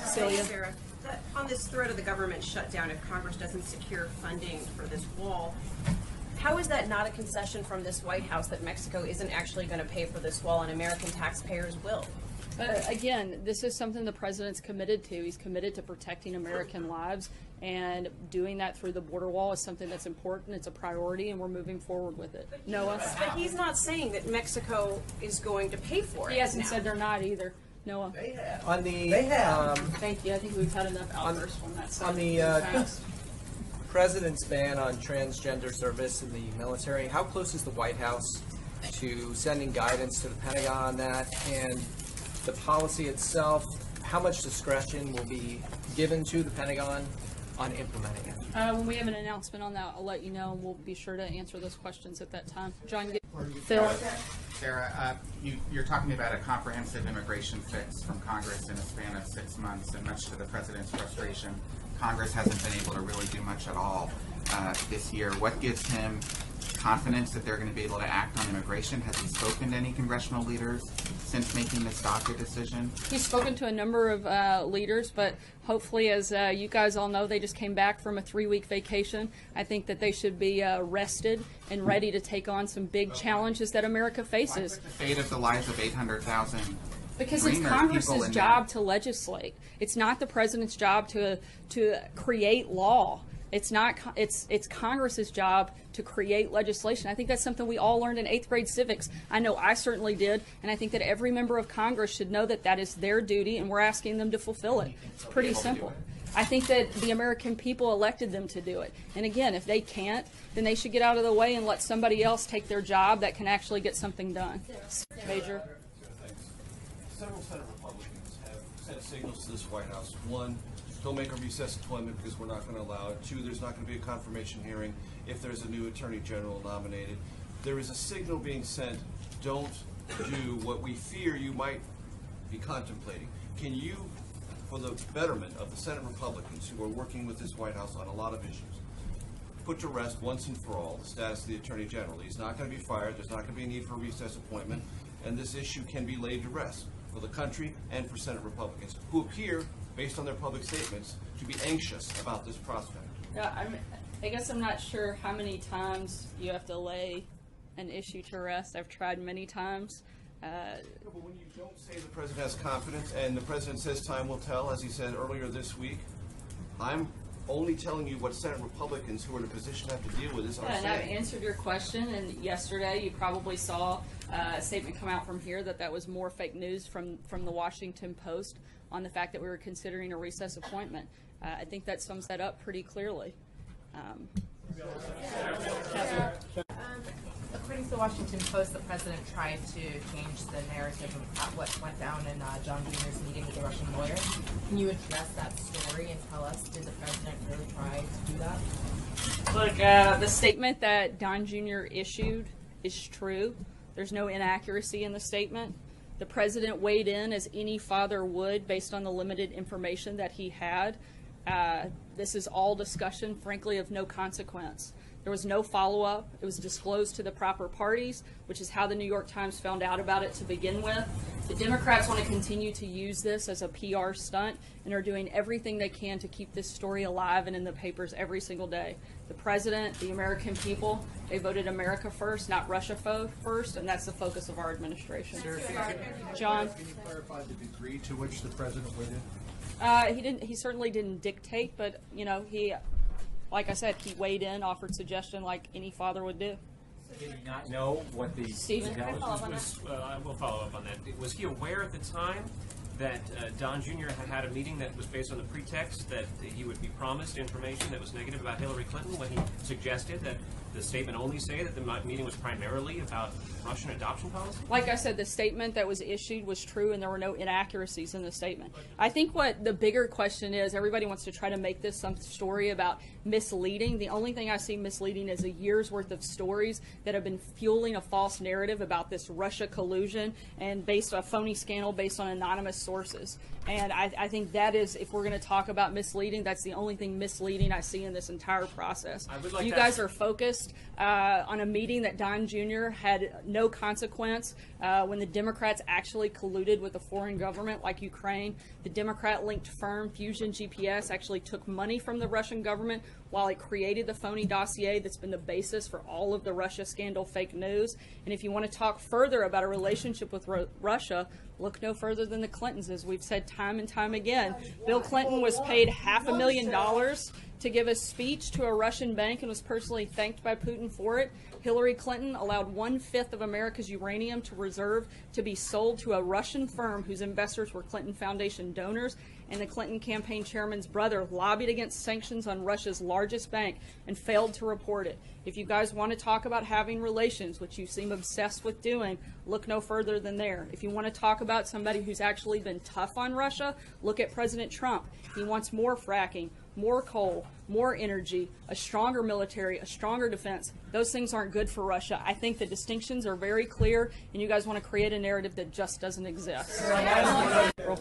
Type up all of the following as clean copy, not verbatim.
Celia. Sarah, on this threat of the government shutdown if Congress doesn't secure funding for this wall, how is that not a concession from this White House that Mexico isn't actually going to pay for this wall and American taxpayers will? Again, this is something the president's committed to. He's committed to protecting American lives, and doing that through the border wall is something that's important. It's a priority, and we're moving forward with it. Noah? But he's not saying that Mexico is going to pay for it. He hasn't said they're not either. Noah? They have. Thank you. I think we've had enough outbursts from that side. On the president's ban on transgender service in the military, how close is the White House to sending guidance to the Pentagon on that? And the policy itself, how much discretion will be given to the Pentagon on implementing it? When we have an announcement on that, I'll let you know, and we'll be sure to answer those questions at that time. John? Phil? Sarah, you're talking about a comprehensive immigration fix from Congress in a span of 6 months, and much to the president's frustration, Congress hasn't been able to really do much at all this year. What gives him confidence that they're going to be able to act on immigration? Has he spoken to any congressional leaders since making this DACA decision? He's spoken to a number of leaders, but hopefully, as you guys all know, they just came back from a 3-week vacation. I think that they should be rested and ready to take on some big challenges that America faces. What's the fate of the lives of 800,000 Because it's Congress's job to legislate. It's not the president's job to create law. It's not. It's Congress's job to create legislation. I think that's something we all learned in 8th grade civics. I know I certainly did, and I think that every member of Congress should know that that is their duty, and we're asking them to fulfill it. It's pretty simple. I think that the American people elected them to do it. And again, if they can't, then they should get out of the way and let somebody else take their job that can actually get something done. Major. Several Senate Republicans have sent signals to this White House. One, don't make a recess appointment because we're not going to allow it. 2, there's not going to be a confirmation hearing if there's a new Attorney General nominated. There is a signal being sent, don't do what we fear you might be contemplating. Can you, for the betterment of the Senate Republicans who are working with this White House on a lot of issues, put to rest once and for all the status of the Attorney General? He's not going to be fired. There's not going to be a need for a recess appointment. And this issue can be laid to rest for the country and for Senate Republicans who appear, based on their public statements, to be anxious about this prospect. Yeah, I guess I'm not sure how many times you have to lay an issue to rest. I've tried many times. But when you don't say the president has confidence and the president says time will tell, as he said earlier this week, I'm only telling you what Senate Republicans who are in a position to have to deal with this are saying. And I've answered your question, and yesterday you probably saw a statement come out from here that was more fake news from the Washington Post on the fact that we were considering a recess appointment. I think that sums that up pretty clearly. According to the Washington Post, the president tried to change the narrative of what went down in John Jr.'s meeting with the Russian lawyer. Can you address that story and tell us, did the president really try to do that? Look, the statement that Don Jr. issued is true. There's no inaccuracy in the statement. The president weighed in as any father would based on the limited information that he had. This is all discussion, frankly, of no consequence. There was no follow-up. It was disclosed to the proper parties, which is how the New York Times found out about it to begin with. The Democrats want to continue to use this as a PR stunt and are doing everything they can to keep this story alive and in the papers every single day. The president, the American people, they voted America first, not Russia first, and that's the focus of our administration. John? Can you clarify the degree to which the president weighed in? He certainly didn't dictate, but, you know, like I said, he weighed in, offered suggestion like any father would do. Did he not know what the Stephen? intelligence was? We'll follow up on that. Was he aware at the time that Don Jr. had a meeting that was based on the pretext that he would be promised information that was negative about Hillary Clinton when he suggested that the statement only say that the meeting was primarily about Russian adoption policy? Like I said, the statement that was issued was true, and there were no inaccuracies in the statement. I think what the bigger question is, everybody wants to try to make this some story about misleading. The only thing I see misleading is a year's worth of stories that have been fueling a false narrative about this Russia collusion and based on a phony scandal based on anonymous sources. And I think that is, if we're going to talk about misleading, that's the only thing misleading I see in this entire process. You guys are focused focused on a meeting that Don Jr. had no consequence when the Democrats actually colluded with a foreign government like Ukraine. The Democrat-linked firm Fusion GPS actually took money from the Russian government while it created the phony dossier that's been the basis for all of the Russia scandal fake news. And if you want to talk further about a relationship with Russia, look no further than the Clintons. As we've said time and time again, Bill Clinton was paid $500,000 to give a speech to a Russian bank and was personally thanked by Putin for it. Hillary Clinton allowed 1/5 of America's uranium to reserve to be sold to a Russian firm whose investors were Clinton Foundation donors. And the Clinton campaign chairman's brother lobbied against sanctions on Russia's largest bank and failed to report it. If you guys want to talk about having relations, which you seem obsessed with doing, look no further than there. If you want to talk about somebody who's actually been tough on Russia, look at President Trump. He wants more fracking, more coal, more energy, a stronger military, a stronger defense. Those things aren't good for Russia. I think the distinctions are very clear, and you guys want to create a narrative that just doesn't exist.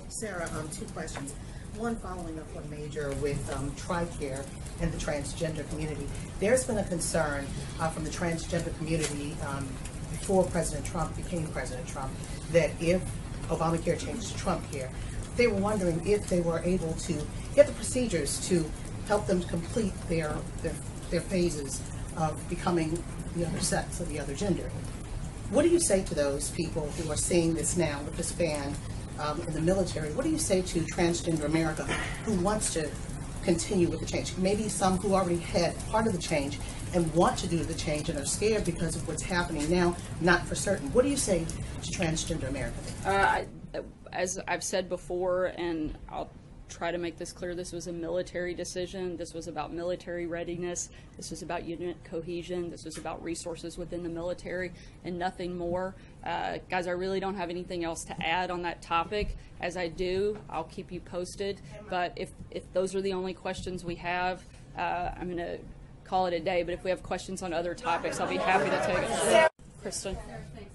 Sarah, two questions. One, following up on Major with TRICARE and the transgender community. There's been a concern from the transgender community before President Trump became President Trump that if Obamacare changed to Trump care, they were wondering if they were able to get the procedures to help them complete their phases of becoming the other sex or the other gender. What do you say to those people who are seeing this now with this ban in the military? What do you say to Transgender America who wants to continue with the change? Maybe some who already had part of the change and want to do the change and are scared because of what's happening now, not for certain. What do you say to Transgender America? As I've said before, and I'll try to make this clear, this was a military decision. This was about military readiness. This was about unit cohesion. This was about resources within the military and nothing more. Guys, I really don't have anything else to add on that topic. As I do, I'll keep you posted. But if those are the only questions we have, I'm going to call it a day. But if we have questions on other topics, I'll be happy to take it. Kristen.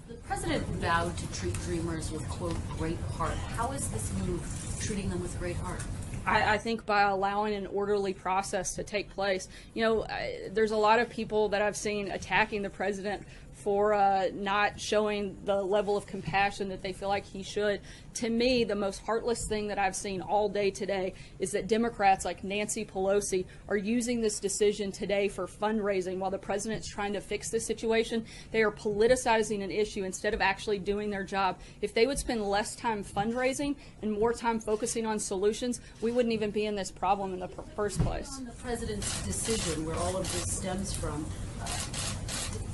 The president vowed to treat Dreamers with, quote, great heart. How is this move treating them with great heart? I think by allowing an orderly process to take place. You know, there's a lot of people that I've seen attacking the president for not showing the level of compassion that they feel like he should. To me, the most heartless thing that I've seen all day today is that Democrats like Nancy Pelosi are using this decision today for fundraising while the president's trying to fix the situation. They are politicizing an issue instead of actually doing their job. If they would spend less time fundraising and more time focusing on solutions, we wouldn't even be in this problem in the first place. On the president's decision, where all of this stems from,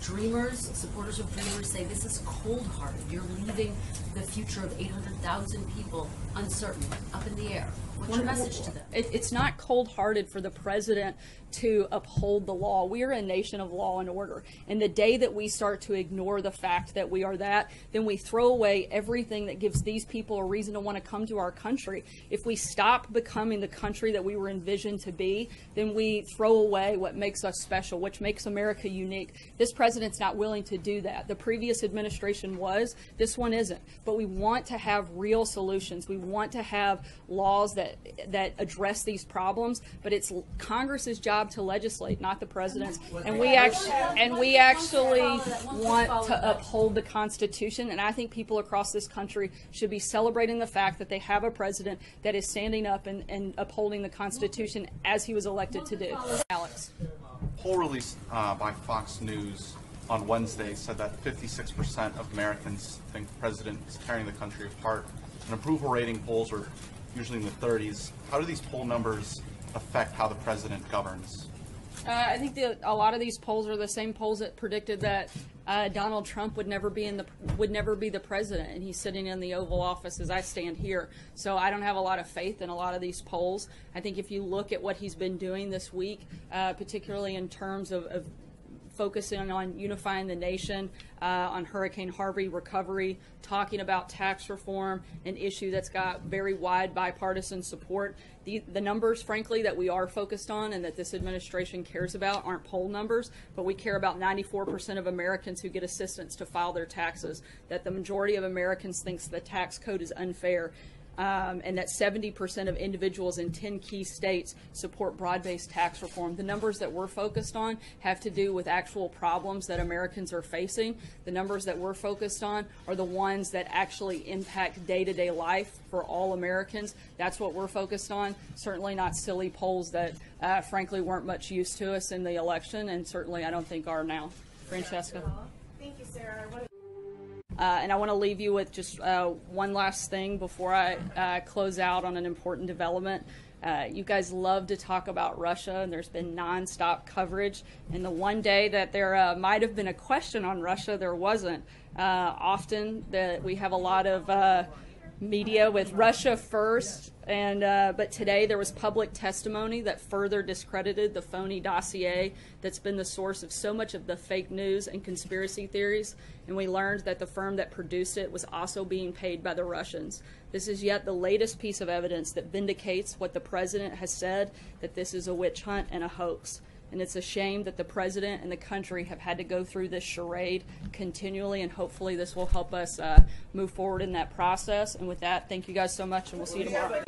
Dreamers, supporters of Dreamers say this is cold-hearted. You're leaving the future of 800,000 people uncertain, up in the air. What's your message to them? It's not cold-hearted for the president to uphold the law. We are a nation of law and order. And the day that we start to ignore the fact that we are that, then we throw away everything that gives these people a reason to want to come to our country. If we stop becoming the country that we were envisioned to be, then we throw away what makes us special, which makes America unique. This president's not willing to do that. The previous administration was. This one isn't. But we want to have real solutions. We want to have laws that address these problems, but it's Congress's job to legislate, not the president's. And we actually want to uphold the Constitution, and I think people across this country should be celebrating the fact that they have a president that is standing up and upholding the Constitution as he was elected to do. Alex. Poll released by Fox News on Wednesday said that 56% of Americans think the president is tearing the country apart, and approval rating polls are usually in the 30s. How do these poll numbers affect how the president governs? I think a lot of these polls are the same polls that predicted that Donald Trump would never be the president, and he's sitting in the Oval Office as I stand here. So I don't have a lot of faith in a lot of these polls. I think if you look at what he's been doing this week, particularly in terms of focusing on unifying the nation, on Hurricane Harvey recovery, talking about tax reform, an issue that's got very wide bipartisan support. The numbers, frankly, that we are focused on and that this administration cares about aren't poll numbers, but we care about 94% of Americans who get assistance to file their taxes, that the majority of Americans thinks the tax code is unfair. and that 70% of individuals in 10 key states support broad-based tax reform. The numbers that we're focused on have to do with actual problems that Americans are facing. The numbers that we're focused on are the ones that actually impact day-to-day life for all Americans. That's what we're focused on. Certainly not silly polls that, frankly, weren't much use to us in the election, and certainly I don't think are now. Francesca? Thank you, Sarah. And I want to leave you with just one last thing before I close out on an important development. You guys love to talk about Russia, and there's been nonstop coverage. And the one day that there might have been a question on Russia, there wasn't. Often that we have a lot of media with Russia first, and but today there was public testimony that further discredited the phony dossier that's been the source of so much of the fake news and conspiracy theories, and we learned that the firm that produced it was also being paid by the Russians. This is yet the latest piece of evidence that vindicates what the president has said, that this is a witch hunt and a hoax. And it's a shame that the president and the country have had to go through this charade continually, and hopefully this will help us move forward in that process. And with that, thank you guys so much, and we'll see you tomorrow.